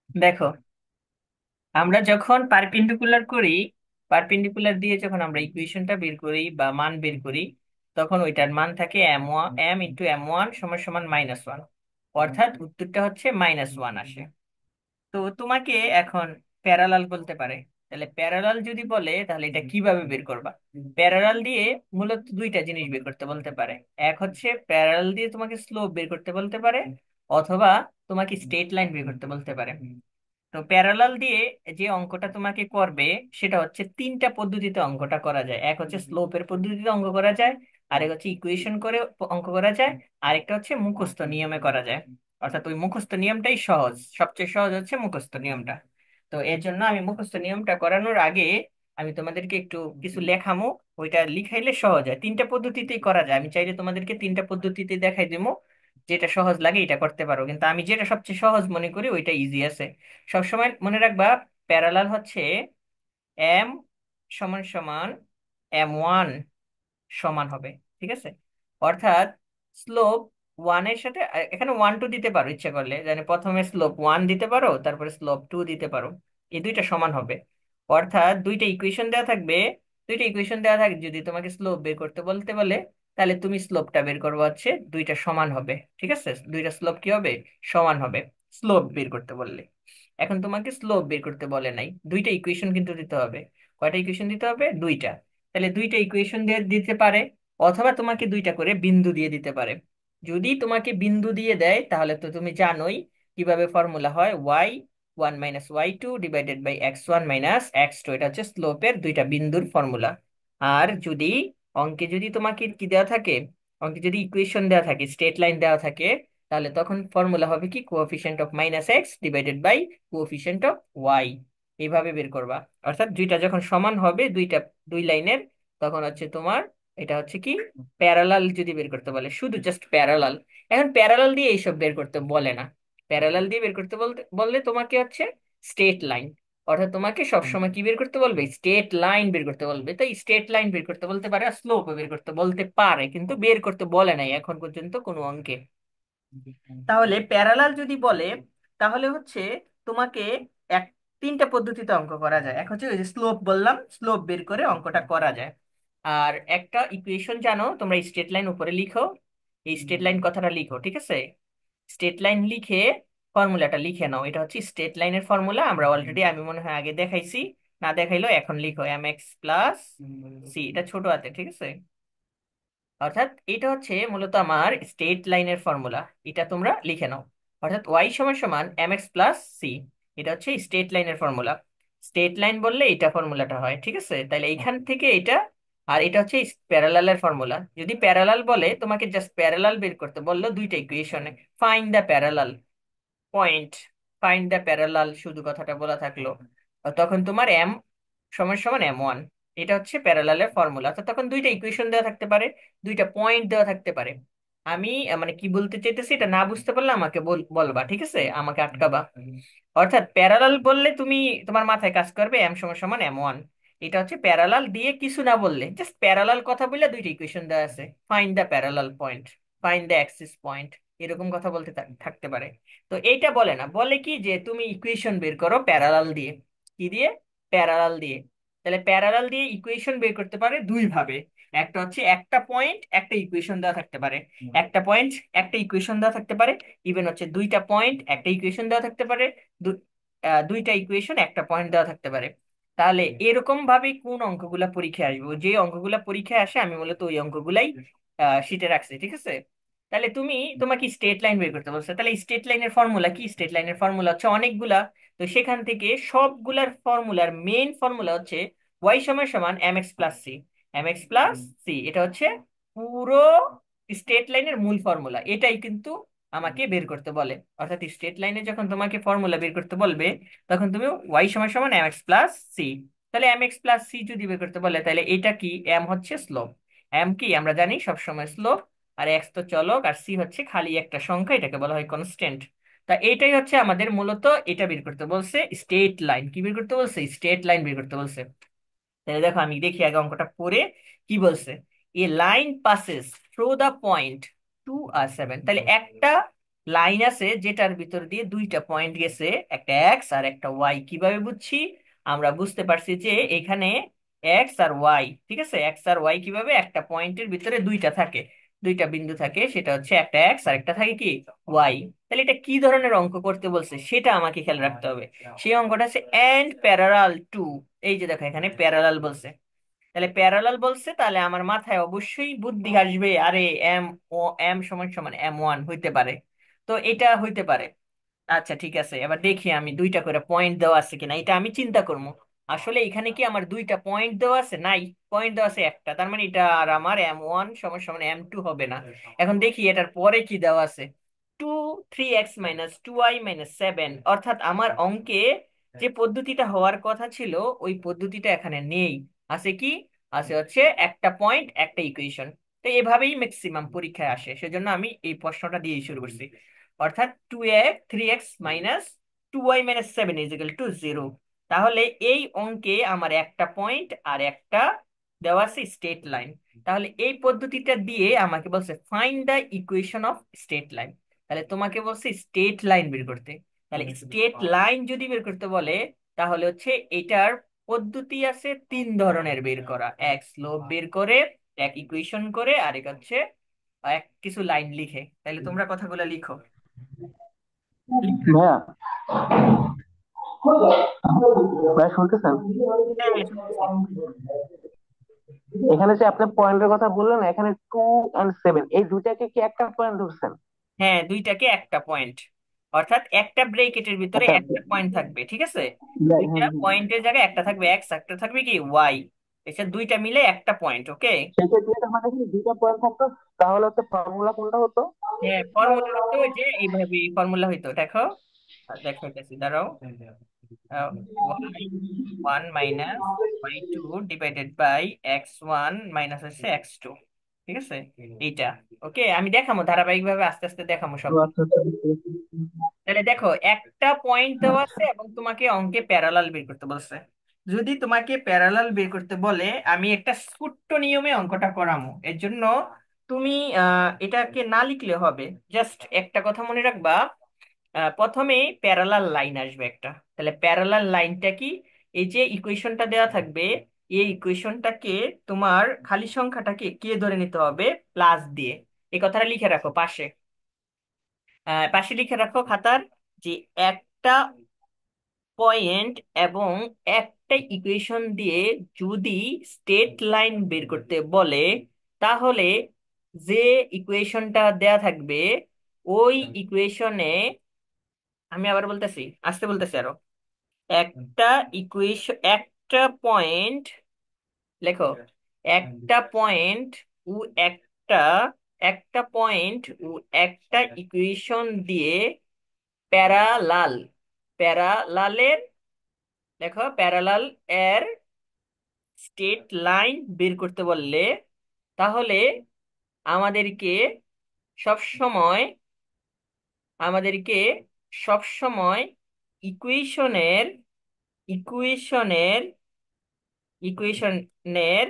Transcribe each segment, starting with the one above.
দেখো, আমরা যখন পারপেন্ডিকুলার করি, পারপেন্ডিকুলার দিয়ে যখন আমরা ইকুয়েশনটা বের করি বা মান বের করি, তখন ওইটার মান থাকে m ইন্টু m1 সমান সমান -1, অর্থাৎ উত্তরটা হচ্ছে -1 আসে। তো তোমাকে এখন প্যারালাল বলতে পারে। তাহলে প্যারালাল যদি বলে তাহলে এটা কিভাবে বের করবা? প্যারালাল দিয়ে মূলত দুইটা জিনিস বের করতে বলতে পারে। এক হচ্ছে প্যারালাল দিয়ে তোমাকে স্লোপ বের করতে বলতে পারে, অথবা তোমাকে স্ট্রেট লাইন বের করতে বলতে পারে। তো প্যারালাল দিয়ে যে অঙ্কটা তোমাকে করবে, সেটা হচ্ছে তিনটা পদ্ধতিতে অঙ্কটা করা যায়। এক হচ্ছে স্লোপের পদ্ধতিতে অঙ্ক করা যায়, আরেক হচ্ছে ইকুয়েশন করে অঙ্ক করা যায়, আরেকটা হচ্ছে মুখস্থ নিয়মে করা যায়। অর্থাৎ ওই মুখস্থ নিয়মটাই সহজ, সবচেয়ে সহজ হচ্ছে মুখস্থ নিয়মটা। তো এর জন্য আমি মুখস্থ নিয়মটা করানোর আগে আমি তোমাদেরকে একটু কিছু লেখামো। ওইটা লিখাইলে সহজ হয়, তিনটা পদ্ধতিতেই করা যায়। আমি চাইলে তোমাদেরকে তিনটা পদ্ধতিতে দেখাই দেবো, যেটা সহজ লাগে এটা করতে পারো, কিন্তু আমি যেটা সবচেয়ে সহজ মনে করি ওইটা ইজি আছে। সবসময় মনে রাখবা, প্যারালাল হচ্ছে এম সমান সমান m1 সমান হবে, ঠিক আছে? অর্থাৎ স্লোপ ওয়ানের সাথে এখানে 1 2 দিতে পারো ইচ্ছা করলে, মানে প্রথমে স্লোপ 1 দিতে পারো, তারপরে স্লোপ 2 দিতে পারো। এই দুইটা সমান হবে, অর্থাৎ দুইটা ইকুয়েশন দেওয়া থাকবে। দুইটা ইকুয়েশন দেওয়া থাকবে, যদি তোমাকে স্লোপ বের করতে বলতে বলে, তাহলে তুমি স্লোপটা বের করবো হচ্ছে দুইটা সমান হবে, ঠিক আছে? দুইটা স্লোপ কি হবে? সমান হবে, স্লোপ বের করতে বললে। এখন তোমাকে স্লোপ বের করতে বলে নাই, দুইটা ইকুয়েশন কিন্তু দিতে হবে। কয়টা ইকুয়েশন দিতে হবে? দুইটা। তাহলে দুইটা ইকুয়েশন দিয়ে দিতে পারে, অথবা তোমাকে দুইটা করে বিন্দু দিয়ে দিতে পারে। যদি তোমাকে বিন্দু দিয়ে দেয় তাহলে তো তুমি জানোই কিভাবে ফর্মুলা হয়, y1 - y2 / x1 - x2, এটা হচ্ছে স্লোপের দুইটা বিন্দুর ফর্মুলা। আর যদি অঙ্কে যদি তোমাকে কি দেওয়া থাকে, অঙ্কে যদি ইকুয়েশন দেওয়া থাকে, স্ট্রেট লাইন দেওয়া থাকে, তাহলে তখন ফর্মুলা হবে কি, কোএফিসিয়েন্ট অফ -x/কোএফিসিয়েন্ট অফ y। এইভাবে বের করবা। অর্থাৎ দুইটা যখন সমান হবে, দুইটা দুই লাইনের, তখন হচ্ছে তোমার এটা হচ্ছে কি, প্যারালাল যদি বের করতে বলে, শুধু জাস্ট প্যারালাল। এখন প্যারালাল দিয়ে এইসব বের করতে বলে না। প্যারালাল দিয়ে বের করতে বলতে বললে তোমাকে হচ্ছে স্ট্রেট লাইন, অর্থাৎ তোমাকে সবসময় কি বের করতে বলবে? স্ট্রেট লাইন বের করতে বলবে। তাই স্ট্রেট লাইন বের করতে বলতে পারে, আর স্লোপ বের করতে বলতে পারে, কিন্তু বের করতে বলে নাই এখন পর্যন্ত কোনো অঙ্কে। তাহলে প্যারালাল যদি বলে, তাহলে হচ্ছে তোমাকে এক তিনটা পদ্ধতিতে অঙ্ক করা যায়। এক হচ্ছে ওই যে স্লোপ বললাম, স্লোপ বের করে অঙ্কটা করা যায়। আর একটা ইকুয়েশন জানো তোমরা, স্ট্রেট লাইন উপরে লিখো, এই স্ট্রেট লাইন কথাটা লিখো, ঠিক আছে? স্ট্রেট লাইন লিখে ফর্মুলাটা লিখে নাও। এটা হচ্ছে স্ট্রেট লাইনের ফর্মুলা, আমরা অলরেডি আমি মনে হয় আগে দেখাইছি, না দেখাইলেও এখন লিখো mx+c, এটা ছোট হাতে, ঠিক আছে? অর্থাৎ এটা হচ্ছে মূলত আমার স্ট্রেট লাইনের ফর্মুলা, এটা তোমরা লিখে নাও। অর্থাৎ ওয়াই সমান সমান mx+c, এটা হচ্ছে স্ট্রেট লাইনের ফর্মুলা। স্ট্রেট লাইন বললে এটা ফর্মুলাটা হয়, ঠিক আছে? তাহলে এইখান থেকে এটা, আর এটা হচ্ছে প্যারালালের ফর্মুলা। যদি প্যারালাল বলে, তোমাকে জাস্ট প্যারালাল বের করতে বললো দুইটা ইকুয়েশনে, find the parallel point, find the parallel শুধু কথাটা বলা থাকলো, তখন তোমার এম সমান সমান m1। এটা হচ্ছে প্যারালালের ফর্মুলা। তো তখন দুইটা ইকুয়েশন দেওয়া থাকতে পারে, দুইটা পয়েন্ট দেওয়া থাকতে পারে। আমি মানে কি বলতে চাইতেছি এটা না বুঝতে পারলে আমাকে বলবা, ঠিক আছে? আমাকে আটকাবা। অর্থাৎ প্যারালাল বললে তুমি, তোমার মাথায় কাজ করবে এম সমান সমান m1। এটা হচ্ছে প্যারালাল দিয়ে কিছু না বললে, জাস্ট প্যারালাল কথা বললে দুইটা ইকুয়েশন দেওয়া আছে, find the parallel point, find the Axis point, এরকম কথা বলতে থাকতে পারে। তো এইটা বলে না, বলে কি যে তুমি ইকুয়েশন বের করো প্যারালাল দিয়ে। কি দিয়ে? প্যারালাল দিয়ে। তাহলে প্যারালাল দিয়ে ইকুয়েশন বের করতে পারে দুই ভাবে। একটা হচ্ছে একটা পয়েন্ট একটা ইকুয়েশন দেওয়া থাকতে পারে, একটা পয়েন্ট একটা ইকুয়েশন দেওয়া থাকতে পারে, ইভেন হচ্ছে দুইটা পয়েন্ট একটা ইকুয়েশন দেওয়া থাকতে পারে, দুইটা ইকুয়েশন একটা পয়েন্ট দেওয়া থাকতে পারে। তাহলে এরকম ভাবে কোন অঙ্কগুলা পরীক্ষায় আসবে, যে অঙ্কগুলা পরীক্ষায় আসে আমি মূলত ওই অঙ্কগুলাই শিটে রাখছি, ঠিক আছে? তাহলে তোমাকে স্ট্রেট লাইন বের করতে বলছে, তাহলে স্ট্রেট লাইনের ফর্মুলা কি? স্ট্রেট লাইনের ফর্মুলা হচ্ছে অনেকগুলা। তো সেখান থেকে সবগুলার ফর্মুলার মেইন ফর্মুলা হচ্ছে ওয়াই সমান সমান mx+c। mx+c এটা হচ্ছে পুরো স্ট্রেট লাইনের মূল ফর্মুলা, এটাই কিন্তু আমাকে বের করতে বলে। অর্থাৎ স্ট্রেট লাইনে যখন তোমাকে ফর্মুলা বের করতে বলবে, তখন তুমি ওয়াই সমান সমান mx+c। তাহলে mx+c যদি বের করতে বলে, তাহলে এটা কি? এম হচ্ছে স্লোপ, এম কি আমরা জানি সবসময় স্লোপ, আর এক্স তো চলক, আর সি হচ্ছে খালি একটা সংখ্যা, এটাকে বলা হয় কনস্ট্যান্ট। তা এটাই হচ্ছে আমাদের মূলত, এটা বের করতে বলছে স্ট্রেট লাইন। কি বের করতে বলছে? স্ট্রেট লাইন বের করতে বলছে। তাহলে দেখো আমি দেখি আগে অঙ্কটা পড়ে কি বলছে। A line passes through the point 2 আর 7, তাহলে একটা লাইন আছে যেটার ভিতর দিয়ে দুইটা পয়েন্ট গেছে, একটা এক্স আর একটা ওয়াই। কিভাবে বুঝছি? আমরা বুঝতে পারছি যে এখানে এক্স আর ওয়াই, ঠিক আছে, এক্স আর ওয়াই কিভাবে একটা পয়েন্টের ভিতরে দুইটা থাকে, দুইটা বিন্দু থাকে, সেটা হচ্ছে একটা এক্স আর একটা থাকে কি ওয়াই। তাহলে এটা কি ধরনের অঙ্ক করতে বলছে সেটা আমাকে খেয়াল রাখতে হবে। সেই অঙ্কটা আছে এন্ড প্যারালাল টু। এই যে দেখো এখানে প্যারালাল বলছে, তাহলে প্যারালাল বলছে, তাহলে আমার মাথায় অবশ্যই বুদ্ধি আসবে, আরে এম ও এম সমান সমান M1 হইতে পারে। তো এটা হইতে পারে। আচ্ছা ঠিক আছে, এবার দেখি আমি দুইটা করে পয়েন্ট দেওয়া আছে কিনা, এটা আমি চিন্তা করবো। আসলে এখানে কি আমার দুইটা পয়েন্ট দেওয়া আছে? নাই, পয়েন্ট দেওয়া আছে একটা, তার মানে এটা আর আমার M1 সমান সমান M2 হবে না। এখন দেখি এটার পরে কি দেওয়া আছে। 2 3x - 2y - 7, অর্থাৎ আমার অঙ্কে যে পদ্ধতিটা হওয়ার কথা ছিল ওই পদ্ধতিটা এখানে নেই। আছে কি? আছে হচ্ছে একটা পয়েন্ট একটা ইকুয়েশন। তো এভাবেই ম্যাক্সিমাম পরীক্ষায় আসে, সেজন্য আমি এই প্রশ্নটা দিয়ে শুরু করছি। অর্থাৎ 3x - 2y - 7 = 0। তাহলে এই অঙ্কে আমার একটা পয়েন্ট আর একটা দেওয়া আছে স্ট্রেট লাইন। তাহলে এই পদ্ধতিটা দিয়ে আমাকে বলছে find the equation of straight line. তাহলে তোমাকে বলছে স্ট্রেট লাইন বের করতে। তাহলে স্ট্রেট লাইন যদি বের করতে বলে, তাহলে হচ্ছে এটার পদ্ধতি আছে তিন ধরনের বের করা, এক স্লোপ বের করে, এক ইকুয়েশন করে, আর এক হচ্ছে এক কিছু লাইন লিখে। তাহলে তোমরা কথাগুলো লিখো। ভাইয়া, ভাইয়া শুনতেছেন? হ্যাঁ হ্যাঁ শুনতেছি। এখানে যে আপনি পয়েন্টের কথা বললেন, এখানে 2 and 7 এই দুইটাকে কি একটা পয়েন্ট ধরছেন? হ্যাঁ, দুইটাকে একটা পয়েন্ট, অর্থাৎ একটা ব্রেকেটের ভিতরে আচ্ছা। একটা পয়েন্ট থাকবে, ঠিক আছে। হ্যাঁ, দুইটা হ্যাঁ, হ্যাঁ। পয়েন্টের জায়গায় একটা থাকবে এক্স, একটা থাকবে কি ওয়াই, এসে দুইটা মিলে একটা পয়েন্ট, ওকে। সেক্ষেত্রে এটা মানে কি দুইটা পয়েন্ট থাকতো, তাহলে হচ্ছে ফর্মুলা কোনটা হতো? হ্যাঁ, ফর্মুলা হতো ওই যে এইভাবে ফর্মুলা হইতো, দেখো। দেখো এটা দাঁড়াও। y1 - y2 divided by x1 minus হচ্ছে x2, ঠিক আছে, এইটা। ওকে, আমি দেখাবো ধারাবাহিক ভাবে আস্তে আস্তে দেখাবো ও সবগুলো। আচ্ছা, আচ্ছা, বুঝতে পেরেছি। তাহলে দেখো একটা পয়েন্ট দেওয়া আছে এবং তোমাকে অঙ্কে প্যারালাল বের করতে বলছে। যদি তোমাকে প্যারালাল বের করতে বলে, আমি একটা ছোট্ট নিয়মে অঙ্কটা করামো, এর জন্য তুমি এটাকে না লিখলে হবে। জাস্ট একটা কথা মনে রাখবা, প্রথমে প্যারালাল লাইন আসবে একটা। তাহলে প্যারালাল লাইনটা কি? এই যে ইকুয়েশনটা দেওয়া থাকবে, এই ইকুয়েশনটাকে তোমার খালি সংখ্যাটাকে কে ধরে নিতে হবে প্লাস দিয়ে। এই কথাটা লিখে রাখো পাশে। পাশে লিখে রাখো খাতার, যে একটা পয়েন্ট এবং একটা ইকুয়েশন দিয়ে যদি স্টেট লাইন বের করতে বলে, তাহলে যে ইকুয়েশনটা দেয়া থাকবে ওই ইকুয়েশনে, আমি আবার বলতেছি, আসতে বলতেছি আরো, একটা ইকুয়েশন, একটা পয়েন্ট, লেখো, একটা পয়েন্ট ও একটা, একটা পয়েন্ট ও একটা ইকুয়েশন দিয়ে প্যারালাল, প্যারালালের, দেখো প্যারালাল এর স্ট্রেট লাইন বের করতে বললে, তাহলে আমাদেরকে সব সময়, আমাদেরকে সব সময় ইকুয়েশনের, ইকুয়েশনের ইকুয়েশনের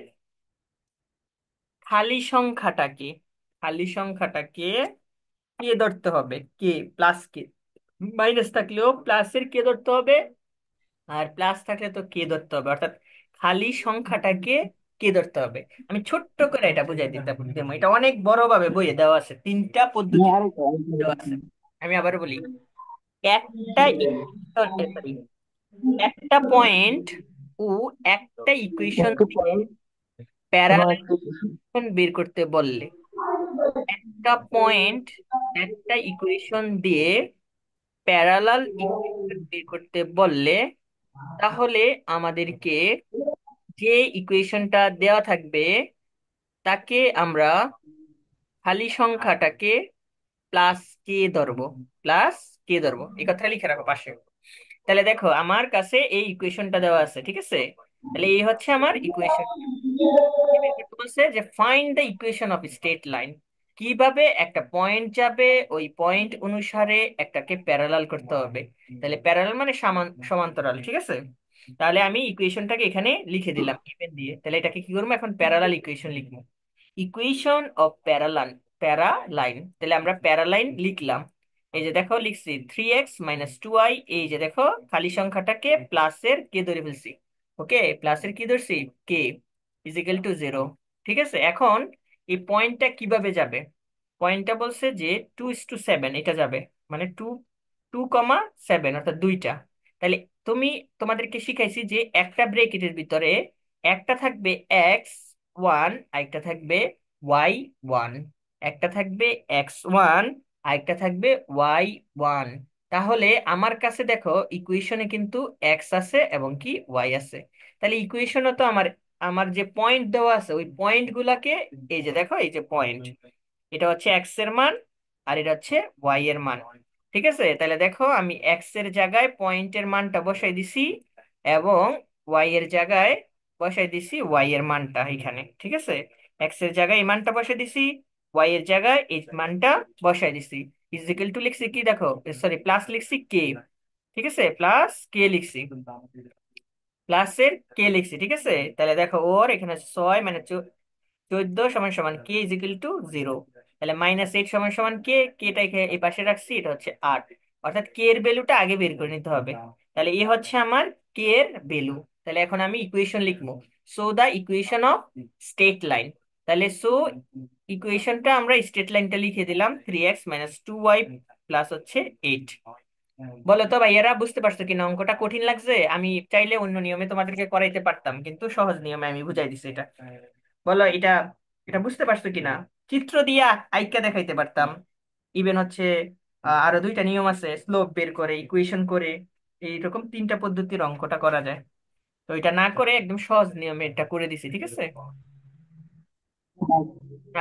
খালি সংখ্যাটাকে, খালি সংখ্যাটাকে কে ধরতে হবে, কে প্লাস কে, মাইনাস থাকলেও প্লাসের কে ধরতে হবে, আর প্লাস থাকলে তো কে ধরতে হবে, অর্থাৎ খালি সংখ্যাটাকে কে ধরতে হবে। আমি ছোট্ট করে এটা বুঝাই দিতে দেবো, এটা অনেক বড় ভাবে বইয়ে দেওয়া আছে, তিনটা পদ্ধতি হ্যাঁ, আরেকটা আরেকটা দেওয়া আছে। বলছি। আমি আবার বলি, একটা ইকুয়েশন, সরি, একটা পয়েন্ট ও একটা ইকুয়েশন একটি দিয়ে পয়েন্ট এবং প্যারালাল একটি বের করতে বললে, একটা পয়েন্ট একটা ইকুয়েশন দিয়ে প্যারালাল ইকুয়েশন বের করতে বললে, তাহলে আমাদেরকে যে ইকুয়েশনটা দেওয়া থাকবে তাকে আমরা খালি সংখ্যাটাকে প্লাস কে ধরবো, প্লাস কে ধরবো, এই কথা লিখে রাখো পাশে। তাহলে দেখো আমার কাছে এই ইকুয়েশনটা দেওয়া আছে, ঠিক আছে। তাহলে এই হচ্ছে আমার ইকুয়েশন। বের করতে বলছে যে find the equation of straight line. কিভাবে একটা পয়েন্ট যাবে, ওই পয়েন্ট অনুসারে একটাকে প্যারালাল করতে হবে। তাহলে প্যারালাল মানে সমান্তরাল, ঠিক আছে। তাহলে আমি ইকুয়েশনটাকে এখানে লিখে দিলাম গিভেন দিয়ে। তাহলে এটাকে কি করবো এখন, প্যারালাল ইকুয়েশন লিখবো। ইকুয়েশন অফ প্যারালাল, প্যারালাইন, তাহলে আমরা প্যারালাইন লিখলাম। এই যে দেখো লিখছি 3x - 2y, এই যে দেখো খালি সংখ্যাটাকে প্লাসের কে ধরে ফেলছি। ওকে, প্লাসের কি ধরছি, কে, ইজিক্যাল টু 0। ঠিক আছে, এখন এই পয়েন্টটা কিভাবে যাবে? পয়েন্টটা বলছে যে 2:7 এটা যাবে, মানে 2:7 অর্থাৎ দুইটা। তাহলে তুমি, তোমাদেরকে শিখাইছি যে একটা ব্রেকেটের ভিতরে একটা থাকবে x1, আরেকটা থাকবে y1, একটা থাকবে x1, আরেকটা থাকবে y1। তাহলে আমার কাছে দেখো ইকুয়েশনে কিন্তু এক্স আছে এবং কি ওয়াই আছে। তাহলে ইকুয়েশনে তো আমার আমার যে পয়েন্ট দেওয়া আছে ওই পয়েন্ট গুলাকে, এই যে দেখো এই যে পয়েন্ট, এটা হচ্ছে এক্স এর মান আর এটা হচ্ছে ওয়াই এর মান। ঠিক আছে, তাহলে দেখো আমি এক্স এর জায়গায় পয়েন্টের মানটা বসাই দিছি এবং ওয়াই এর জায়গায় বসাই দিছি ওয়াই এর মানটা এখানে। ঠিক আছে, এক্স এর জায়গায় এই মানটা বসাই দিছি, ওয়াই এর জায়গায় এই মানটা বসাই দিছি। ইজিক্যাল টু লিখছি কি দেখো, সরি প্লাস লিখছি কে। ঠিক আছে, প্লাস কে লিখছি, প্লাসের কে লিখছি। ঠিক আছে, তাহলে দেখো ওর এখানে 6 - 14 সমান সমান কে ইজিক্যাল টু 0। তাহলে -8 সমান সমান কে, কেটা এই পাশে রাখছি, এটা হচ্ছে 8। অর্থাৎ কে এর ভ্যালুটা আগে বের করে নিতে হবে। তাহলে এ হচ্ছে আমার কে এর ভ্যালু। তাহলে এখন আমি ইকুয়েশন লিখবো, so the equation of straight line. তাহলে সো ইকুয়েশনটা আমরা স্টেট লাইনটা লিখে দিলাম 3x - 2y প্লাস হচ্ছে 8। বলো তো ভাইয়ারা, বুঝতে পারছো কিনা? অঙ্কটা কঠিন লাগছে? আমি চাইলে অন্য নিয়মে তোমাদেরকে করাইতে পারতাম, কিন্তু সহজ নিয়মে আমি বুঝাই দিছি এটা। বলো এটা, এটা বুঝতে পারছো কিনা? চিত্র দিয়া আইকা দেখাইতে পারতাম। ইভেন হচ্ছে আরো দুইটা নিয়ম আছে, স্লোপ বের করে, ইকুয়েশন করে, এইরকম তিনটা পদ্ধতির অঙ্কটা করা যায়। তো এটা না করে একদম সহজ নিয়মে এটা করে দিছি। ঠিক আছে,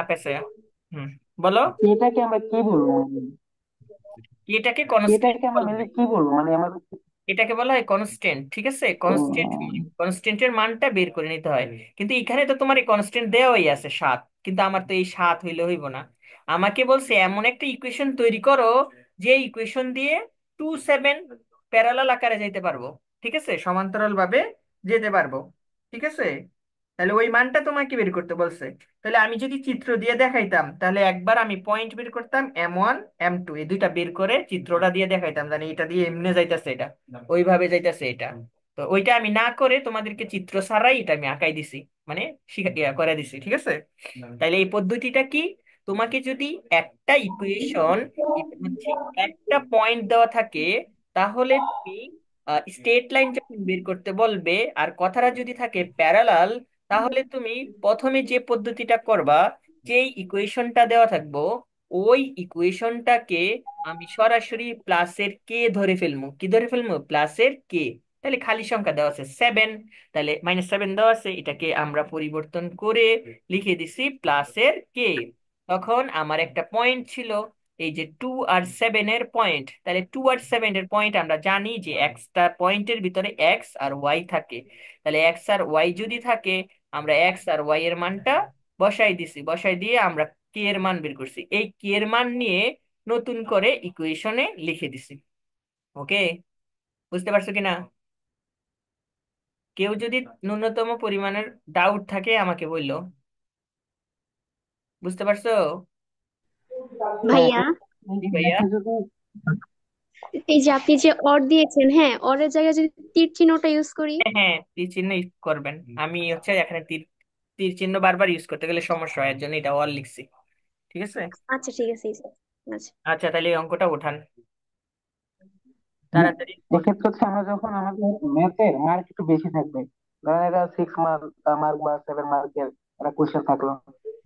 আপেছে। হুম, বলো। এটাকে আমরা কি বলবো মানে? এটাকে কনস্ট্যান্ট এটাকে আমরা বলবে, মেনলি কি বলবো মানে আমাদের? এটাকে বলা হয় কনস্ট্যান্ট। ঠিক আছে, কনস্ট্যান্ট, উম, কনস্ট্যান্টের মানটা বের করে নিতে হয়। কিন্তু এখানে তো তোমার এই কনস্ট্যান্ট দেওয়াই আছে 7, কিন্তু আমার তো এই 7 হইলে হইব না। আমাকে বলছে এমন একটা ইকুয়েশন তৈরি করো যে ইকুয়েশন দিয়ে 2, 7 প্যারালাল আকারে যাইতে পারবো। ঠিক আছে, সমান্তরাল ভাবে যেতে পারবো। ঠিক আছে, তাহলে ওই মানটা তোমাকে বের করতে বলছে। তাহলে আমি যদি চিত্র দিয়ে দেখাইতাম, তাহলে একবার আমি পয়েন্ট বের করতাম M1 M2, এই দুইটা বের করে চিত্রটা দিয়ে দেখাইতাম, জানি এটা দিয়ে এমনি যাইতেছে, এটা ওইভাবে যাইতেছে এটা। তো ওইটা আমি না করে তোমাদেরকে চিত্র ছাড়াই এটা আমি আঁকাই দিছি, মানে করে দিছি। ঠিক আছে, তাইলে এই পদ্ধতিটা কি? তোমাকে যদি একটা ইকুয়েশন হচ্ছে একটা পয়েন্ট দেওয়া থাকে, তাহলে তুমি স্ট্রেট লাইন যখন বের করতে বলবে আর কথাটা যদি থাকে প্যারালাল, তাহলে তুমি প্রথমে যে পদ্ধতিটা করবা, যেই ইকুয়েশনটা দেওয়া থাকবো ওই ইকুয়েশনটাকে আমি সরাসরি প্লাসের কে ধরে ফেলবো। কি ধরে ফেলবো? প্লাসের কে। তাহলে খালি সংখ্যা দেওয়া আছে 7, তাহলে -7 দেওয়া আছে, এটাকে আমরা পরিবর্তন করে লিখে দিছি প্লাসের কে। তখন আমার একটা পয়েন্ট ছিল, এই যে 2 আর 7 এর পয়েন্ট। তাহলে 2 আর 7 এর পয়েন্ট আমরা জানি যে একটা পয়েন্টের ভিতরে এক্স আর ওয়াই থাকে। তাহলে এক্স আর ওয়াই যদি থাকে, আমরা এক্স আর ওয়াই এর মানটা বসাই দিছি, বসাই দিয়ে আমরা কে এর মান বের করছি, এই কে এর মান নিয়ে নতুন করে ইকুয়েশনে লিখে দিছি। ওকে, বুঝতে পারছো কিনা? কেউ যদি ন্যূনতম পরিমাণের ডাউট থাকে আমাকে বললো। বুঝতে পারছো? হ্যাঁ, ভাইয়া, জি ভাইয়া। এটাকে যদি এই যে আপনি যে অর দিয়েছেন, হ্যাঁ, অরের জায়গায় যদি তীর চিহ্নটা ইউজ করি। হ্যাঁ হ্যাঁ, তীর চিহ্ন ইউজ করবেন। আমি হচ্ছে এখানে তীর তীর চিহ্ন বারবার ইউজ করতে গেলে সমস্যা হয়, এর জন্য এটা অল লিখছি। ঠিক আছে, আচ্ছা ঠিক আছে, আচ্ছা। আচ্ছা তাহলে এই অঙ্কটা উঠান তাড়াতাড়ি। এক্ষেত্রে হচ্ছে আমরা যখন আমাদের ম্যাথের মার্ক একটু বেশি থাকবে, ধরেন এটা 6 মার্ক মার্ক বা 7 মার্কের একটা কোশ্চেন থাকলো,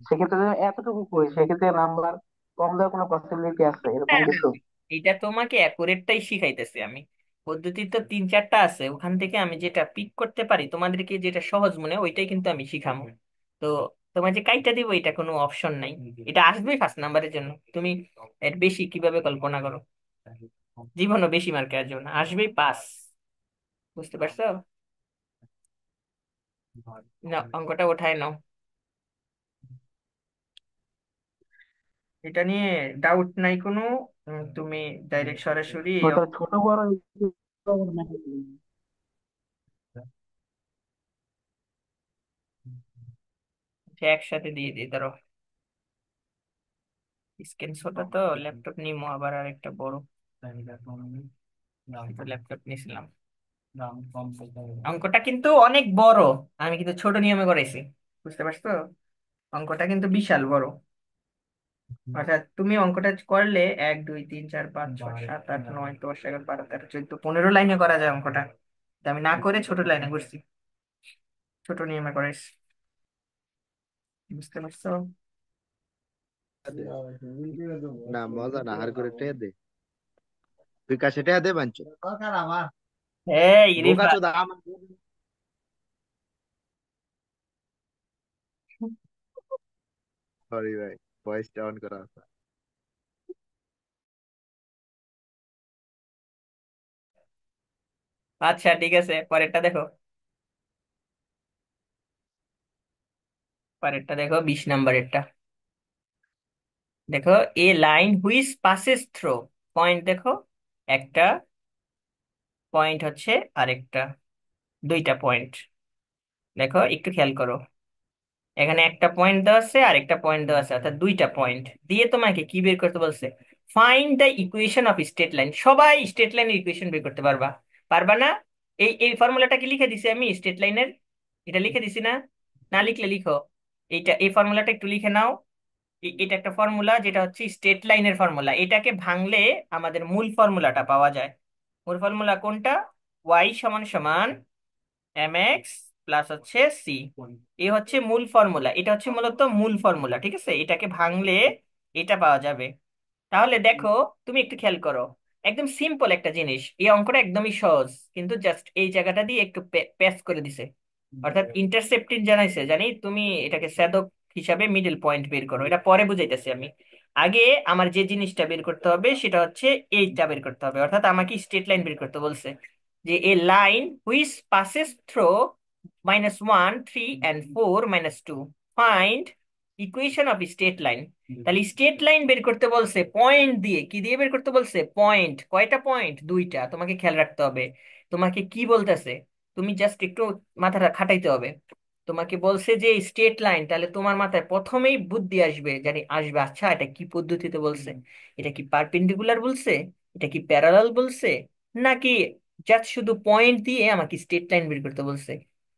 সেক্ষেত্রে যদি এতটুকু করি সেক্ষেত্রে নাম্বার কম দেওয়ার কোনো পসিবিলিটি আছে এরকম হ্যাঁ হ্যাঁ, কিছু? এটা তোমাকে অ্যাকুরেটটাই শিখাইতেছি আমি। পদ্ধতি তো 3-4টা আছে, ওখান থেকে আমি যেটা পিক করতে পারি তোমাদেরকে, যেটা সহজ মনে হয় ওইটাই কিন্তু আমি শিখামো। তো তোমার যে কাইটা দিব এটা কোনো অপশন নাই, এটা আসবেই ফার্স্ট নাম্বারের জন্য। তুমি এর বেশি কিভাবে কল্পনা করো? জীবনও বেশি মার্কে আসবে না, আসবেই পাস। বুঝতে পারছো? না, অঙ্কটা ওঠায় নাও। এটা নিয়ে ডাউট নাই কোনো। তুমি ডাইরেক্ট সরাসরি ওটা ছোট বড় একসাথে দিয়ে দিই, ধরো স্ক্রিনশটটা তো ল্যাপটপ নিমো আবার আর একটা বড়, ল্যাপটপ নিয়েছিলাম। অঙ্কটা কিন্তু অনেক বড়, আমি কিন্তু ছোট নিয়মে করাইছি, বুঝতে পারছো? অঙ্কটা কিন্তু বিশাল বড়। অর্থাৎ তুমি অঙ্কটা করলে 1 2 3 4 5 6 7 8 9 10 11 12 13 14 15 লাইনে করা যায় অঙ্কটা। তা আমি না করে ছোট লাইনে করছি, ছোট নিয়মে করাইছি, বুঝতে পারছো? না মজা না, হার করে টেয়া দে, বিকাশে টেয়া দে বাঞ্চ এই বোকা রিফাত, চোদা আমার। সরি ভাই, ভয়েসটা অন করা আছে। আচ্ছা ঠিক আছে, পরেরটা দেখো। পরেরটা দেখো, 20 নম্বরেরটা। দেখো, a line which passes through, point দেখো, একটা পয়েন্ট হচ্ছে আরেকটা, দুইটা পয়েন্ট। দেখো একটু খেয়াল করো, এখানে একটা পয়েন্ট দেওয়া আছে আর একটা পয়েন্ট দেওয়া আছে, অর্থাৎ দুইটা পয়েন্ট দিয়ে তোমাকে কি বের করতে বলছে? Find the equation of straight line. সবাই স্টেট লাইনের ইকুয়েশন বের করতে পারবা? পারবা না? এই ফর্মুলাটা কি লিখে দিছি আমি স্টেট লাইনের? এটা লিখে দিছি না? না লিখলে লিখো, এই ফর্মুলাটা একটু লিখে নাও। এটা একটা ফর্মুলা, যেটা হচ্ছে স্টেট লাইনের ফর্মুলা। এটাকে ভাঙলে আমাদের মূল ফর্মুলাটা পাওয়া যায়। মূল ফর্মুলা কোনটা? ওয়াই সমান সমান এম এক্স প্লাস হচ্ছে সি। এ হচ্ছে মূল ফর্মুলা, এটা হচ্ছে মূলত মূল ফর্মুলা, ঠিক আছে? এটাকে ভাঙলে এটা পাওয়া যাবে। তাহলে দেখো, তুমি একটু খেয়াল করো, একদম সিম্পল একটা জিনিস, এই অঙ্কটা একদমই সহজ, কিন্তু জাস্ট এই জায়গাটা দিয়ে একটু প্যাচ করে দিছে। অর্থাৎ ইন্টারসেপ্টিং জানাইছে, জানি তুমি এটাকে ছেদক হিসাবে মিডল পয়েন্ট বের করো, এটা পরে বুঝাইতেছি আমি। আগে আমার যে জিনিসটা বের করতে হবে সেটা হচ্ছে এইটা বের করতে হবে, অর্থাৎ আমাকে স্ট্রেট লাইন বের করতে বলছে, যে a line which passes through -1 3 and 4 -2, find equation of straight line. তাহলে স্ট্রেট লাইন বের করতে বলছে পয়েন্ট দিয়ে, কি দিয়ে বের করতে বলছে? পয়েন্ট। কয়টা পয়েন্ট? দুইটা। তোমাকে খেয়াল রাখতে হবে তোমাকে কি বলতেছে, তুমি জাস্ট একটু মাথাটা খাটাইতে হবে। তোমাকে বলছে যে স্ট্রেট লাইন, তাহলে তোমার মাথায় প্রথমেই বুদ্ধি আসবে, জানি আসবে, আচ্ছা এটা কি পদ্ধতিতে বলছে, এটা কি পারপেন্ডিকুলার বলছে, এটা কি প্যারালাল বলছে, নাকি জাস্ট শুধু পয়েন্ট দিয়ে আমাকে স্ট্রেট লাইন বের করতে বলছে?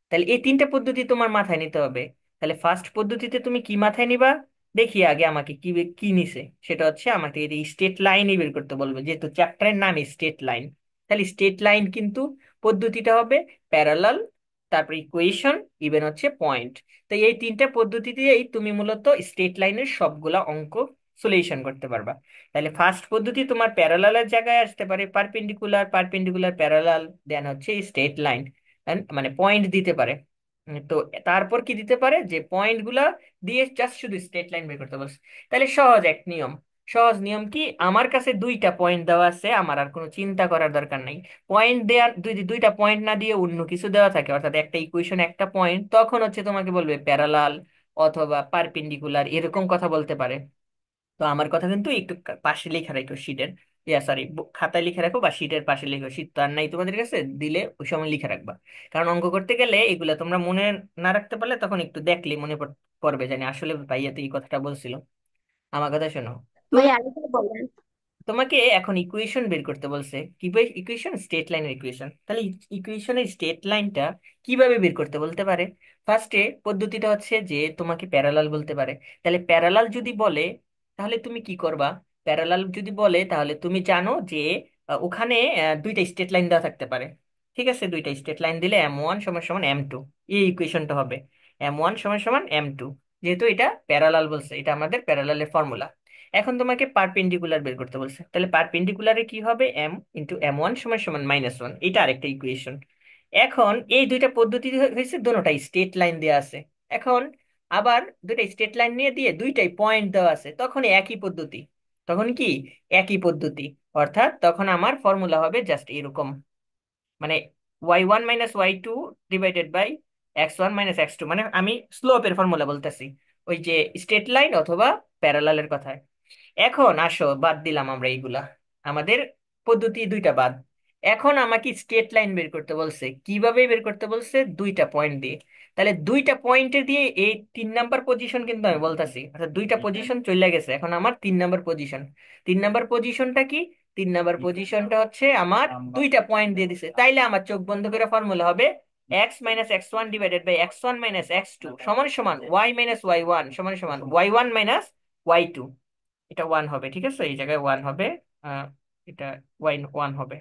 তাহলে এই তিনটা পদ্ধতি তোমার মাথায় নিতে হবে। তাহলে ফার্স্ট পদ্ধতিতে তুমি কি মাথায় নিবা? দেখি আগে আমাকে কি কি নিছে, সেটা হচ্ছে আমাকে এই স্ট্রেট লাইনই বের করতে বলবে, যেহেতু চ্যাপ্টারের নাম স্ট্রেট লাইন। তাহলে স্ট্রেট লাইন কিন্তু পদ্ধতিটা হবে প্যারালাল, তারপর ইকুয়েশন, ইভেন হচ্ছে পয়েন্ট। তো এই তিনটা পদ্ধতি দিয়েই তুমি মূলত স্ট্রেট লাইনের সবগুলা অঙ্ক সলিউশন করতে পারবা। তাহলে ফার্স্ট পদ্ধতি তোমার প্যারালালের জায়গায় আসতে পারে পারপেন্ডিকুলার, পারপেন্ডিকুলার প্যারালাল, দেন হচ্ছে স্ট্রেট লাইন, মানে পয়েন্ট দিতে পারে। তো তারপর কি দিতে পারে, যে পয়েন্ট গুলা দিয়ে জাস্ট শুধু স্ট্রেট লাইন বের করতে বলছে। তাহলে সহজ এক নিয়ম। সহজ নিয়ম কি, আমার কাছে দুইটা পয়েন্ট দেওয়া আছে, আমার আর কোনো চিন্তা করার দরকার নাই। পয়েন্ট দেওয়ার, যদি দুইটা পয়েন্ট না দিয়ে অন্য কিছু দেওয়া থাকে, অর্থাৎ একটা ইকুয়েশন একটা পয়েন্ট, তখন হচ্ছে তোমাকে বলবে প্যারালাল অথবা পারপেন্ডিকুলার, এরকম কথা বলতে পারে। তো আমার কথা কিন্তু একটু পাশে লিখে রাখো শিটের, ইয়া সরি, খাতায় লিখে রাখো বা শিটের পাশে লিখো। শীট তো আর নাই তোমাদের কাছে, দিলে ওই সময় লিখে রাখবা। কারণ অঙ্ক করতে গেলে এগুলা তোমরা মনে না রাখতে পারলে তখন একটু দেখলে মনে পড়বে, জানি আসলে ভাইয়া তো এই কথাটা বলছিল। আমার কথা শোনো, ভাই তুমি, আরেকবার বলেন। তোমাকে এখন ইকুয়েশন বের করতে বলছে। কি ইকুয়েশন? স্টেট লাইনের ইকুয়েশন। তাহলে ইকুয়েশনের স্টেট লাইনটা কিভাবে বের করতে বলতে পারে? ফার্স্টে পদ্ধতিটা হচ্ছে যে তোমাকে প্যারালাল বলতে পারে। তাহলে প্যারালাল যদি বলে, তাহলে তুমি কি করবা? প্যারালাল যদি বলে তাহলে তুমি জানো যে ওখানে দুইটা স্টেট লাইন দেওয়া থাকতে পারে। ঠিক আছে, দুইটা স্টেট লাইন দিলে M1 সমান সমান M2, এই ইকুয়েশনটা হবে M1 সমান সমান M2। যেহেতু এটা প্যারালাল বলছে, এটা আমাদের প্যারালালের ফর্মুলা। এখন তোমাকে পারপেন্ডিকুলার বের করতে বলছে, তাহলে পারপেন্ডিকুলারে কি হবে? M × M1 সমান সমান -1, এটা আরেকটা ইকুয়েশন। এখন এই দুইটা পদ্ধতি হয়েছে, দুটোটাই স্ট্রেট লাইন দেওয়া আছে। এখন আবার দুইটা স্ট্রেট লাইন নিয়ে দিয়ে দুইটাই পয়েন্ট দেওয়া আছে, তখন একই পদ্ধতি। তখন কি? একই পদ্ধতি। অর্থাৎ তখন আমার ফর্মুলা হবে জাস্ট এরকম, মানে y1 - y2 divided by x1 - x2, মানে আমি স্লোপের ফর্মুলা বলতেছি, ওই যে স্ট্রেট লাইন অথবা প্যারালালের কথায়। এখন আসো, বাদ দিলাম আমরা এইগুলা, আমাদের পদ্ধতি দুইটা বাদ। এখন আমাকে স্ট্রেট লাইন বের করতে বলছে। কিভাবে বের করতে বলছে? দুইটা পয়েন্ট দিয়ে। তাহলে দুইটা পয়েন্টে দিয়ে এই 3 নাম্বার পজিশন কিন্তু আমি বলতাছি, অর্থাৎ দুইটা পজিশন চলে গেছে, এখন আমার 3 নাম্বার পজিশন। 3 নাম্বার পজিশনটা কি? 3 নাম্বার পজিশনটা হচ্ছে আমার দুইটা পয়েন্ট দিয়ে দিছে, তাইলে আমার চোখ বন্ধ করে ফর্মুলা হবে x - x1 divided by x1 - x2 সমান সমান y - y1 সমান সমান y1 - y2। এটা 1 হবে, ঠিক আছে, এই জায়গায় 1 হবে। এটা y1 হবে।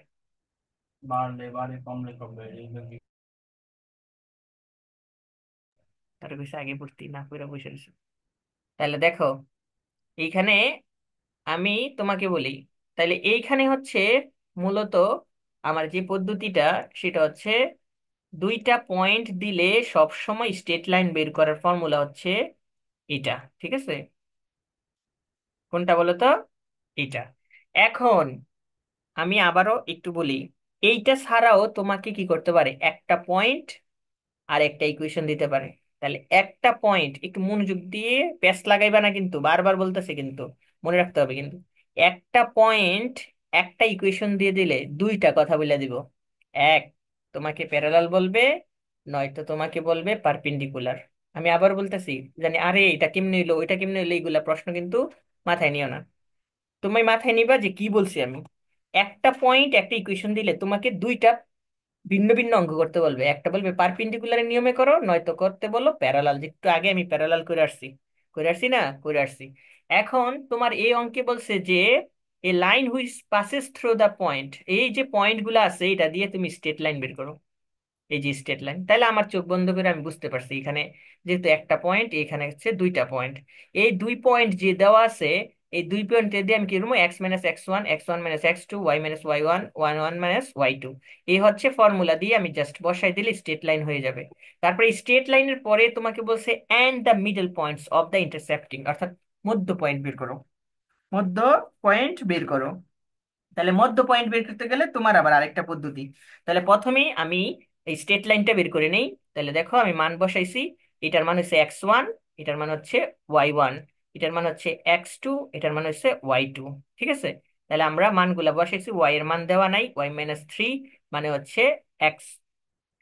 তার কিছু আগে ভর্তি না করে বসে রয়েছে। তাহলে দেখো, এইখানে আমি তোমাকে বলি, তাহলে এইখানে হচ্ছে মূলত আমার যে পদ্ধতিটা, সেটা হচ্ছে দুইটা পয়েন্ট দিলে সব সময় স্ট্রেট লাইন বের করার ফর্মুলা হচ্ছে এটা, ঠিক আছে? কোনটা বলো তো? এটা। এখন আমি আবারও একটু বলি, এইটা ছাড়াও তোমাকে কি করতে পারে, একটা পয়েন্ট আর একটা ইকুয়েশন দিতে পারে। তাহলে একটা পয়েন্ট, একটু মনোযোগ দিয়ে, প্যাচ লাগাইবা না কিন্তু, বারবার বলতেছে কিন্তু, মনে রাখতে হবে কিন্তু। একটা পয়েন্ট একটা ইকুয়েশন দিয়ে দিলে দুইটা কথা বলে দিব। এক, তোমাকে প্যারালাল বলবে, নয়তো তোমাকে বলবে পারপেন্ডিকুলার। আমি আবার বলতেছি, জানি আরে এটা কেমনে হইলো, ওইটা কেমনে হইলো, এইগুলা প্রশ্ন কিন্তু মাথায় নিও না। তুমি মাথায় নিবা যে কি বলছি আমি। একটা পয়েন্ট একটা ইকুয়েশন দিলে তোমাকে দুইটা ভিন্ন ভিন্ন অঙ্ক করতে বলবে, একটা বলবে পারপেন্ডিকুলারের নিয়মে করো, নয়তো করতে বলো প্যারালাল। যে একটু আগে আমি প্যারালাল করে আসছি না, করে আসছি। এখন তোমার এই অঙ্কে বলছে যে a line which passes through the point, এই যে পয়েন্ট গুলো আছে এটা দিয়ে তুমি স্ট্রেট লাইন বের করো। এই যে স্ট্রেট লাইন, তাহলে আমার চোখ বন্ধ করে আমি বুঝতে পারছি এখানে যেহেতু একটা পয়েন্ট, এখানে হচ্ছে দুইটা পয়েন্ট। এই দুই পয়েন্ট যে দেওয়া আছে, এই দুই পয়েন্ট দিয়ে আমি কি করবো, x - x1 x1 - x2 y - y1 y1 - y2। এই হচ্ছে ফর্মুলা দিয়ে আমি জাস্ট বসাই দিলে স্ট্রেট লাইন হয়ে যাবে। তারপরে স্ট্রেট লাইনের পরে তোমাকে বলছে and the middle points of the intersecting, অর্থাৎ মধ্য পয়েন্ট বের করো। মধ্য পয়েন্ট বের করো। তাহলে মধ্য পয়েন্ট বের করতে গেলে তোমার আবার আরেকটা পদ্ধতি। তাহলে প্রথমেই আমি এই স্ট্রেট লাইনটা বের করে নেই। তাহলে দেখো আমি মান বসাইছি। এটার মান হচ্ছে x1, এটার মান হচ্ছে y1, এটার মান হচ্ছে x2, এটার মান হচ্ছে y2। ঠিক আছে? তাহলে আমরা মানগুলা বসাইছি, y এর মান দেওয়া নাই, y - 3 মানে হচ্ছে x।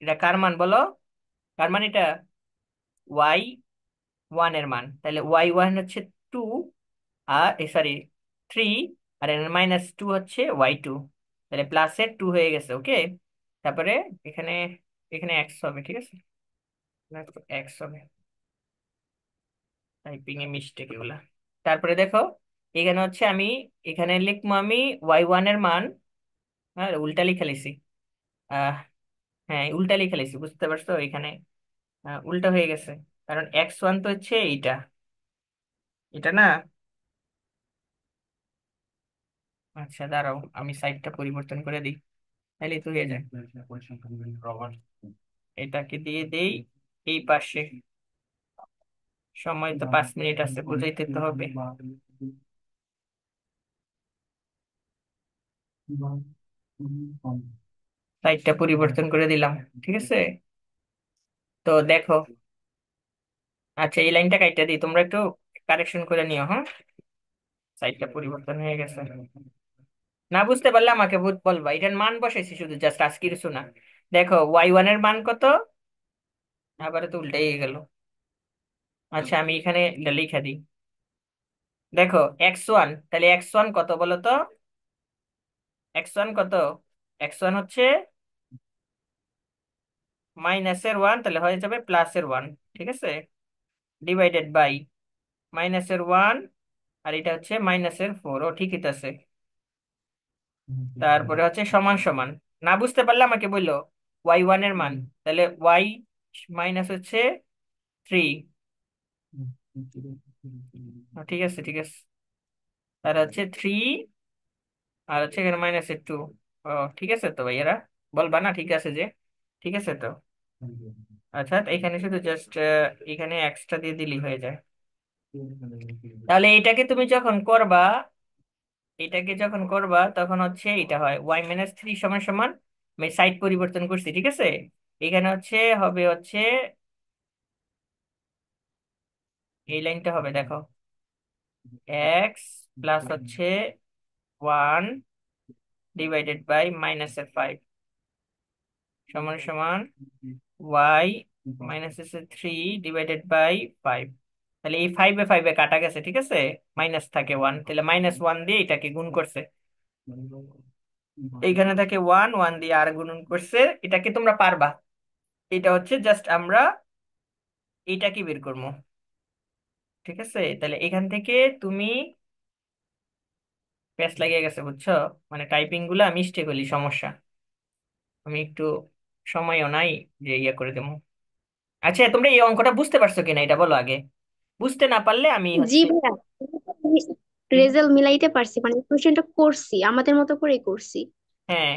এটা কার মান বলো? কার মান এটা? y1 এর মান। তাহলে y1 হচ্ছে 2, আর সরি 3, আর এর -2 হচ্ছে y2। তাহলে প্লাসের 2 হয়ে গেছে, ওকে। তারপরে এখানে এখানে এক্স হবে, ঠিক আছে, এক্স হবে। টাইপিং এ মিস্টেক এগুলা। তারপরে দেখো, এখানে হচ্ছে আমি এখানে লিখবো আমি y1 এর মান, হ্যাঁ উল্টা লিখে লিখছি। আহ হ্যাঁ উল্টা লিখে লিখছি, বুঝতে পারছো? এখানে উল্টা হয়ে গেছে, কারণ x1 তো হচ্ছে এইটা, এটা না। আচ্ছা দাঁড়াও, আমি সাইডটা পরিবর্তন করে দিই, তাহলে তো হয়ে যায়। এটাকে দিয়ে দেই এই পাশে। সময় তো 5 মিনিট আছে, বুঝাইতে তো হবে। সাইডটা পরিবর্তন করে দিলাম, ঠিক আছে। তো দেখো, আচ্ছা এই লাইনটা কাইটা দিই, তোমরা একটু কারেকশন করে নিও, হ্যাঁ। সাইডটা পরিবর্তন হয়ে গেছে, না বুঝতে পারলে আমাকে বলবা। এটার মান বসাইছি শুধু, জাস্ট আজকে কিছু না। দেখো y1 এর মান কত, আবার তো উল্টাই গেল। আচ্ছা আমি এখানে এটা লিখে দিই। দেখো x1, তাহলে x1 কত বলো তো? x1 কত? x1 হচ্ছে -1, তাহলে হয়ে যাবে +1, ঠিক আছে, ডিভাইডেড বাই -1, আর এটা হচ্ছে -4। ও ঠিকই তো আছে। তারপরে হচ্ছে সমান সমান, না বুঝতে পারলে আমাকে বললো y1 এর মান। তাহলে y মাইনাস হচ্ছে 3। ঠিক আছে, ঠিক আছে। তার হচ্ছে 3, আর হচ্ছে এখানে -2। ও ঠিক আছে তো ভাইয়ারা, বলবা না ঠিক আছে যে? ঠিক আছে তো। আচ্ছা এখানে শুধু জাস্ট এখানে এক্সট্রা দিয়ে দিলেই হয়ে যায়। তাহলে এটাকে যখন করবা তখন হচ্ছে এটা হয় y - 3 সমান সমান, আমি সাইড পরিবর্তন করছি, ঠিক আছে। এখানে হচ্ছে হবে হচ্ছে এই লাইনটা হবে, দেখো এক্স প্লাস হচ্ছে 1 ডিভাইডেড বাই -5 সমান সমান ওয়াই -3 ডিভাইডেড বাই 5। তাহলে এই 5 এ 5 এ কাটা গেছে, ঠিক আছে, মাইনাস থাকে 1, তাহলে -1 দিয়ে এটাকে গুণ করছে। এইখানে থাকে 1, 1 দিয়ে আর গুণন করছে। এটাকে তোমরা পারবা। এটা হচ্ছে জাস্ট আমরা এইটাকে বের করবো, ঠিক আছে। তাহলে এখান থেকে তুমি প্যাচ লাগিয়ে গেছে, বুঝছো, মানে টাইপিং গুলা মিস্টেক হলি সমস্যা। আমি একটু সময়ও নাই যে ইয়ে করে দেবো। আচ্ছা, তোমরা এই অঙ্কটা বুঝতে পারছো কিনা এটা বলো আগে। বুঝতে না পারলে আমি জি হচ্ছে ভাইয়া, রেজাল্ট মিলাইতে পারছি, মানে কোশ্চেনটা করছি আমাদের মতো করেই করছি। হ্যাঁ,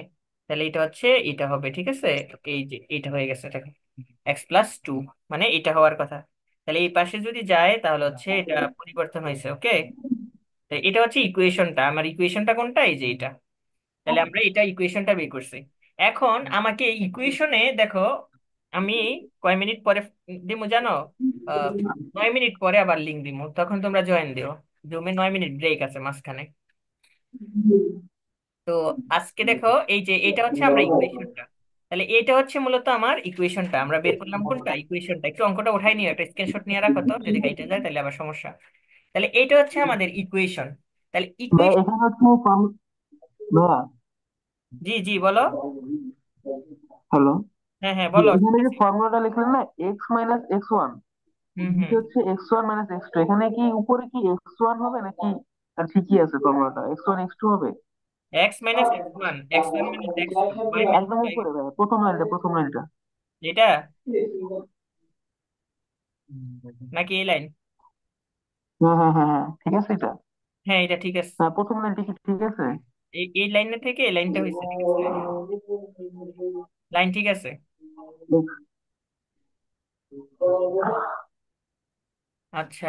তাহলে এটা হচ্ছে এটা হবে, ঠিক আছে। এই যে এটা হয়ে গেছে, এটা x+2, মানে এটা হওয়ার কথা। তাহলে এই পাশে যদি যায় তাহলে হচ্ছে এটা পরিবর্তন হয়েছে, ওকে। এটা হচ্ছে ইকুয়েশনটা, আমার ইকুয়েশনটা কোনটা, এই যে এটা। তাহলে আমরা এটা ইকুয়েশনটা বের করছি। এখন আমাকে ইকুয়েশনে দেখো, আমি কয় মিনিট পরে দিমু জানো? 9 মিনিট পরে আবার লিঙ্ক দিমু, তখন তোমরা জয়েন দিও। জুমে 9 মিনিট ব্রেক আছে মাঝখানে। তো আজকে দেখো, এই যে এটা হচ্ছে আমরা ইকুয়েশনটা। তাহলে এটা হচ্ছে মূলত আমার ইকুয়েশনটা, আমরা বের করলাম কোনটা, ইকুয়েশনটা। একটু অঙ্কটা উঠাই নিও, একটা স্ক্রিনশট নিয়ে রাখো তো, যদি কাইটে যায় তাহলে আবার সমস্যা। তাহলে এটা হচ্ছে আমাদের ইকুয়েশন। তাহলে ভাই ইকুয়েশন। এখানে হচ্ছে ভাইয়া, জি জি বলো। হ্যালো, হ্যাঁ হ্যাঁ বলো, এখানে যে শুনতেছি। ফর্মুলাটা লিখলেন না, x - x1, হুম হুম। নিচে হচ্ছে x1 - x2, এখানে কি উপরে কি x1 হবে নাকি ঠিকই আছে ফর্মুলাটা x1 x2 হবে? x - x1, x1 - x2, y - একদম y। উপরে ভাই, প্রথম লাইনটা। এটা নাকি এই লাইন? হ্যাঁ হ্যাঁ হ্যাঁ হ্যাঁ, ঠিক আছে এটা। হ্যাঁ এটা ঠিক আছে। হ্যাঁ, প্রথম লাইনটা কি ঠিক আছে? এই লাইনের থেকে এই লাইনটা হয়েছে, ঠিক আছে। লাইন ঠিক আছে। আচ্ছা,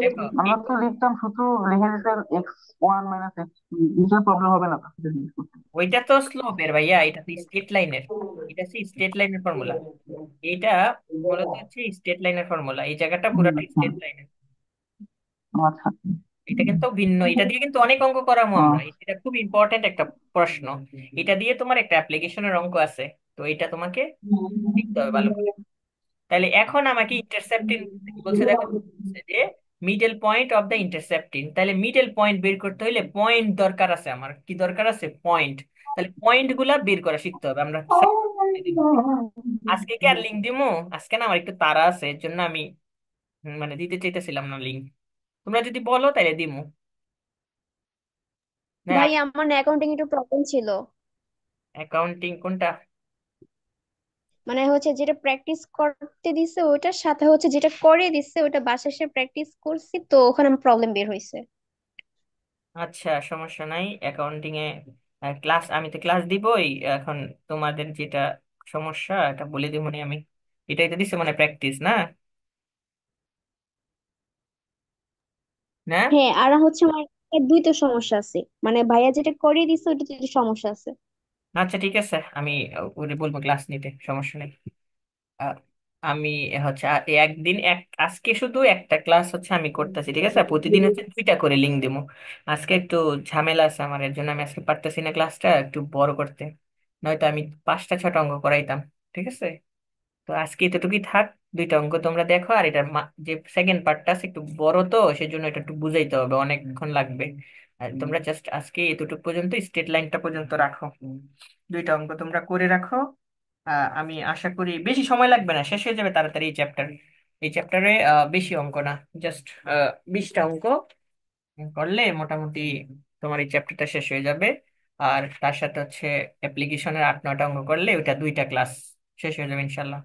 দেখো আমরা তো লিখতাম সূত্র, লিখে দিতাম x1 - x2, এটা প্রবলেম হবে না তো? ওইটা তো স্লোপের ভাইয়া, এটা তো স্ট্রেট লাইনের। এটা হচ্ছে স্ট্রেট লাইনের ফর্মুলা। এটা মূলত হচ্ছে স্ট্রেট লাইনের ফর্মুলা, এই জায়গাটা পুরোটা স্ট্রেট লাইনের। আচ্ছা। এটা কিন্তু ভিন্ন, এটা দিয়ে কিন্তু অনেক অঙ্ক করামো আমরা। এটা খুব ইম্পর্টেন্ট একটা প্রশ্ন। এটা দিয়ে তোমার একটা অ্যাপ্লিকেশনের অঙ্ক আছে। তো এটা তোমাকে লিখতে হবে ভালো করে। তাহলে এখন আমাকে ইন্টারসেপ্টিং বলছে, দেখো বলছে যে middle point of the intercepting. তাহলে মিডল পয়েন্ট বের করতে হলে পয়েন্ট দরকার আছে, আমার কি দরকার আছে, পয়েন্ট। তাহলে পয়েন্ট গুলা বের করা শিখতে হবে আমরা। আজকে কি আর লিঙ্ক দিমু? আজকে না আমার একটু তাড়া আছে, এর জন্য আমি মানে দিতে চাইতেছিলাম না লিঙ্ক। তোমরা যদি বলো তাহলে দিমু। না, ভাই আমার অ্যাকাউন্টিং একটু প্রবলেম ছিল। অ্যাকাউন্টিং কোনটা? মানে হচ্ছে যেটা প্র্যাকটিস করতে দিছে ওটার সাথে হচ্ছে যেটা করে দিছে ওটা বাসায় এসে প্র্যাকটিস করছি, তো ওখানে প্রবলেম বের হয়েছে। আচ্ছা, সমস্যা নাই। অ্যাকাউন্টিং এ ক্লাস, আমি তো ক্লাস দিবই এখন। তোমাদের যেটা সমস্যা এটা বলে দিব মানে আমি। এটাই তো দিছে মানে প্র্যাকটিস না, না? হ্যাঁ, আর হচ্ছে আমার দুইটা সমস্যা আছে, মানে ভাইয়া যেটা করে দিছে ওইটা দুইটা সমস্যা আছে। আচ্ছা ঠিক আছে, আমি ওরে বলবো ক্লাস নিতে, সমস্যা নেই। আহ, আমি হচ্ছে একদিন আজকে শুধু একটা ক্লাস হচ্ছে আমি করতেছি, ঠিক আছে। প্রতিদিন হচ্ছে 2টা করে লিঙ্ক দেবো। আজকে একটু ঝামেলা আছে আমার, এর জন্য আমি আজকে পারতেছি না ক্লাসটা একটু বড় করতে। নয়তো আমি 5টা 6টা অঙ্ক করাইতাম, ঠিক আছে। তো আজকে এতটুকুই থাক। 2টা অঙ্ক তোমরা দেখো, আর এটার যে সেকেন্ড পার্টটা আছে একটু বড়, তো সেজন্য এটা একটু বুঝাইতে হবে, অনেকক্ষণ লাগবে। আর তোমরা জাস্ট আজকে এতটুকু পর্যন্ত, স্টেট লাইনটা পর্যন্ত রাখো। 2টা অঙ্ক তোমরা করে রাখো। আমি আশা করি বেশি সময় লাগবে না, শেষ হয়ে যাবে তাড়াতাড়ি এই চ্যাপ্টার। এই চ্যাপ্টারে বেশি অঙ্ক না, জাস্ট 20টা অঙ্ক করলে মোটামুটি তোমার এই চ্যাপ্টারটা শেষ হয়ে যাবে। আর তার সাথে হচ্ছে অ্যাপ্লিকেশনের 8 9টা অঙ্ক করলে ওইটা 2টা ক্লাস শেষ হয়ে যাবে ইনশাল্লাহ।